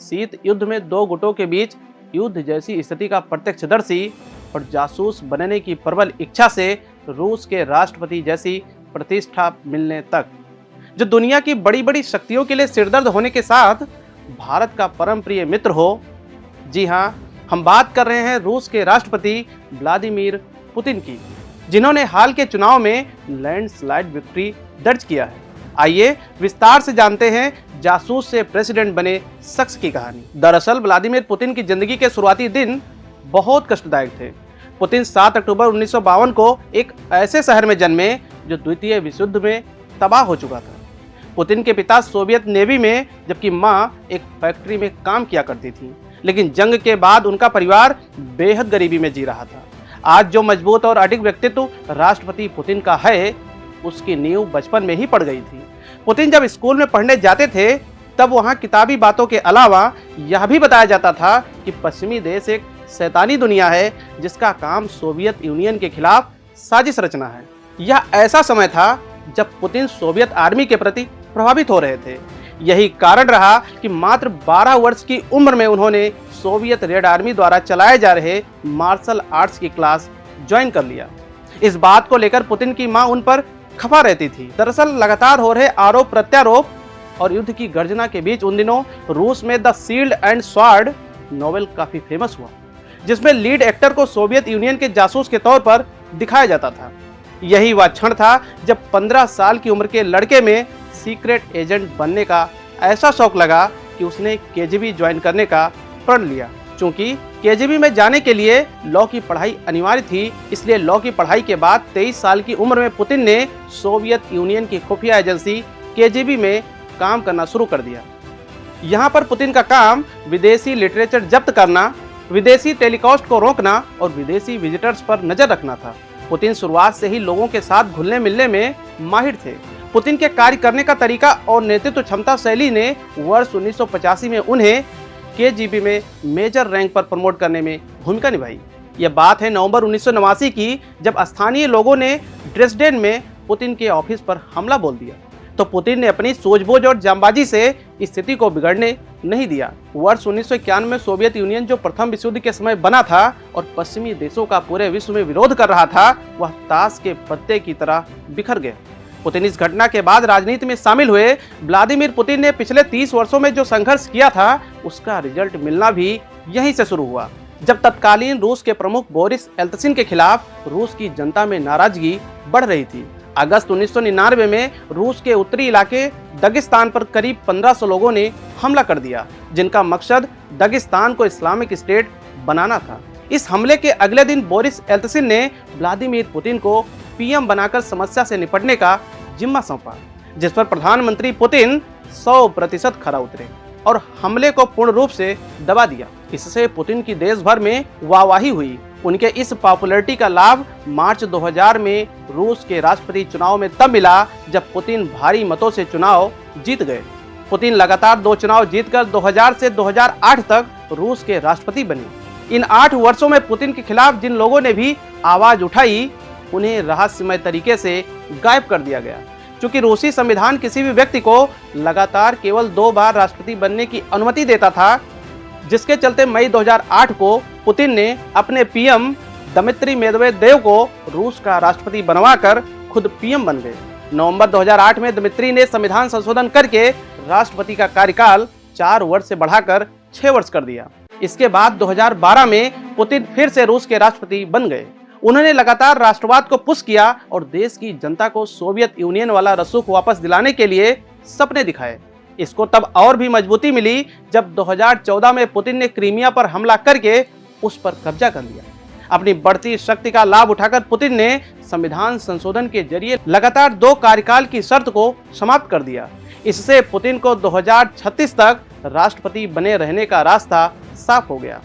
शीत युद्ध में दो गुटों के बीच युद्ध जैसी स्थिति का प्रत्यक्षदर्शी और जासूस बनने की प्रबल इच्छा से रूस के राष्ट्रपति जैसी प्रतिष्ठा मिलने तक, जो दुनिया की बड़ी बड़ी शक्तियों के लिए सिरदर्द होने के साथ भारत का परम प्रिय मित्र हो। जी हाँ, हम बात कर रहे हैं रूस के राष्ट्रपति व्लादिमीर पुतिन की, जिन्होंने हाल के चुनाव में लैंडस्लाइड विक्ट्री दर्ज किया है। आइए विस्तार से जानते हैं जासूस से प्रेसिडेंट बने शख्स की कहानी। दरअसल व्लादिमीर पुतिन की जिंदगी के शुरुआती दिन बहुत कष्टदायक थे। पुतिन 7 अक्टूबर 1952 को एक ऐसे शहर में जन्मे जो द्वितीय विश्व युद्ध में तबाह हो चुका था। पुतिन के पिता सोवियत नेवी में, जबकि मां एक फैक्ट्री में काम किया करती थी। लेकिन जंग के बाद उनका परिवार बेहद गरीबी में जी रहा था। आज जो मजबूत और अडिग व्यक्तित्व राष्ट्रपति पुतिन का है, उसकी नींव बचपन में ही पड़ गई थी। पुतिन जब स्कूल में पढ़ने जाते थे, तब वहां किताबी बातों के अलावा यह भी बताया जाता था कि पश्चिमी देश एक शैतानी दुनिया है जिसका काम सोवियत यूनियन के खिलाफ साजिश रचना है। यह ऐसा समय था जब पुतिन सोवियत आर्मी के प्रति प्रभावित हो रहे थे। यही कारण रहा कि मात्र 12 वर्ष की उम्र में उन्होंने सोवियत रेड आर्मी द्वारा चलाए जा रहे मार्शल आर्ट्स की क्लास ज्वाइन कर लिया। इस बात को लेकर पुतिन की मां उन पर खफा रहती थी। दरअसल लगातार हो रहे आरोप प्रत्यारोप और युद्ध की गर्जना के बीच उन दिनों रूस में the shield and sword novel काफी फेमस हुआ, जिसमें लीड एक्टर को सोवियत यूनियन के जासूस के तौर पर दिखाया जाता था। यही वह क्षण था जब 15 साल की उम्र के लड़के में सीक्रेट एजेंट बनने का ऐसा शौक लगा कि उसने केजीबी ज्वाइन करने का प्रण लिया। चूंकि केजीबी में जाने के लिए लॉ की पढ़ाई अनिवार्य थी, इसलिए लॉ की पढ़ाई के बाद 23 साल की उम्र में पुतिन ने सोवियत यूनियन की खुफिया एजेंसी केजीबी में काम करना शुरू कर दिया। यहाँ पर पुतिन का काम विदेशी लिटरेचर जब्त करना, विदेशी टेलीकास्ट को रोकना और विदेशी विजिटर्स पर नजर रखना था। पुतिन शुरुआत से ही लोगों के साथ घुलने मिलने में माहिर थे। पुतिन के कार्य करने का तरीका और नेतृत्व क्षमता शैली ने वर्ष 1985 में उन्हें केजीबी में मेजर रैंक पर प्रमोट करने में भूमिका निभाई। यह बात है नवंबर 1989 की, जब स्थानीय लोगों ने ड्रेसडेन में पुतिन के ऑफिस पर हमला बोल दिया। तो पुतिन ने अपनी सूझबूझ और जांबाजी से स्थिति को बिगड़ने नहीं दिया। वर्ष 1991 में सोवियत यूनियन जो प्रथम विश्व युद्ध के समय बना था और पश्चिमी देशों का पूरे विश्व में विरोध कर रहा था, वह ताश के पत्ते की तरह बिखर गया। पुतिन इस घटना के बाद राजनीति में शामिल हुए। व्लादिमीर पुतिन ने पिछले 30 वर्षों में जो संघर्ष किया था, उसका रिजल्ट मिलना भी यहीं से शुरू हुआ, जब तत्कालीन रूस के प्रमुख बोरिस एल्त्सिन के खिलाफ रूस की जनता में नाराजगी बढ़ रही थी। अगस्त 1999 में रूस के उत्तरी इलाके दगिस्तान पर करीब 1500 लोगों ने हमला कर दिया, जिनका मकसद दगिस्तान को इस्लामिक स्टेट बनाना था। इस हमले के अगले दिन बोरिस एल्त्सिन ने व्लादिमीर पुतिन को पीएम बनाकर समस्या से निपटने का जिम्मा सौंपा, जिस पर प्रधानमंत्री पुतिन 100% खरा उतरे और हमले को पूर्ण रूप से दबा दिया। इससे पुतिन की देश भर में वाहवाही हुई। उनके इस पॉपुलैरिटी का लाभ मार्च 2000 में रूस के राष्ट्रपति चुनाव में तब मिला जब पुतिन भारी मतों से चुनाव जीत गए। पुतिन लगातार 2 चुनाव जीतकर 2000 से 2008 तक रूस के राष्ट्रपति बने। इन 8 वर्षों में पुतिन के खिलाफ जिन लोगों ने भी आवाज उठाई, उन्हें रहस्यमय तरीके से गायब कर दिया गया। चूंकि रूसी संविधान किसी भी व्यक्ति को लगातार केवल 2 बार राष्ट्रपति बनने की अनुमति देता था, जिसके चलते मई 2008 को पुतिन ने अपने पीएम दमित्री मेदवेदेव को रूस का राष्ट्रपति बनवाकर खुद पीएम बन गए। नवंबर 2008 में दमित्री ने संविधान संशोधन करके राष्ट्रपति का कार्यकाल 4 वर्ष से बढ़ाकर 6 वर्ष कर दिया। इसके बाद 2012 में पुतिन फिर से रूस के राष्ट्रपति बन गए। उन्होंने लगातार राष्ट्रवाद को पुश किया और देश की जनता को सोवियत यूनियन वाला रसूख वापस दिलाने के लिए सपने दिखाए। इसको तब और भी मजबूती मिली जब 2014 में पुतिन ने क्रीमिया पर हमला करके उस पर कब्जा कर लिया। अपनी बढ़ती शक्ति का लाभ उठाकर पुतिन ने संविधान संशोधन के जरिए लगातार 2 कार्यकाल की शर्त को समाप्त कर दिया। इससे पुतिन को 2036 तक राष्ट्रपति बने रहने का रास्ता साफ हो गया।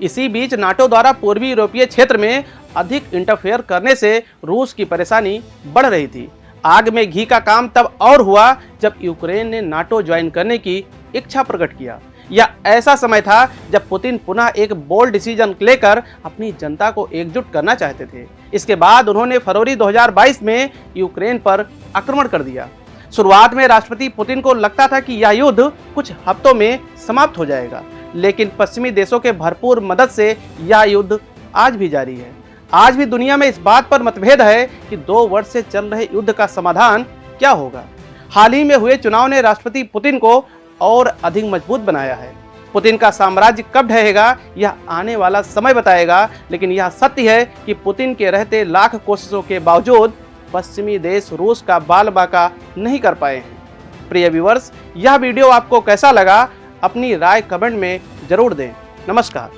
इसी बीच नाटो द्वारा पूर्वी यूरोपीय क्षेत्र में अधिक इंटरफेयर करने से रूस की परेशानी बढ़ रही थी। आग में घी का काम तब और हुआ जब यूक्रेन ने नाटो ज्वाइन करने की इच्छा प्रकट किया। यह ऐसा समय था जब पुतिन पुनः एक बोल्ड डिसीजन लेकर अपनी जनता को एकजुट करना चाहते थे। इसके बाद उन्होंने फरवरी 2022 में यूक्रेन पर आक्रमण कर दिया। शुरुआत में राष्ट्रपति पुतिन को लगता था कि यह युद्ध कुछ हफ्तों में समाप्त हो जाएगा, लेकिन पश्चिमी देशों के भरपूर मदद से यह युद्ध आज भी जारी है। आज भी दुनिया में इस बात पर मतभेद है कि 2 वर्ष से चल रहे युद्ध का समाधान क्या होगा। हाल ही में हुए चुनाव ने राष्ट्रपति पुतिन को और अधिक मजबूत बनाया है। पुतिन का साम्राज्य कब ढहेगा यह आने वाला समय बताएगा, लेकिन यह सत्य है कि पुतिन के रहते लाख कोशिशों के बावजूद पश्चिमी देश रूस का बाल बाका नहीं कर पाए हैं। प्रिय व्यूअर्स, यह वीडियो आपको कैसा लगा अपनी राय कमेंट में जरूर दें। नमस्कार।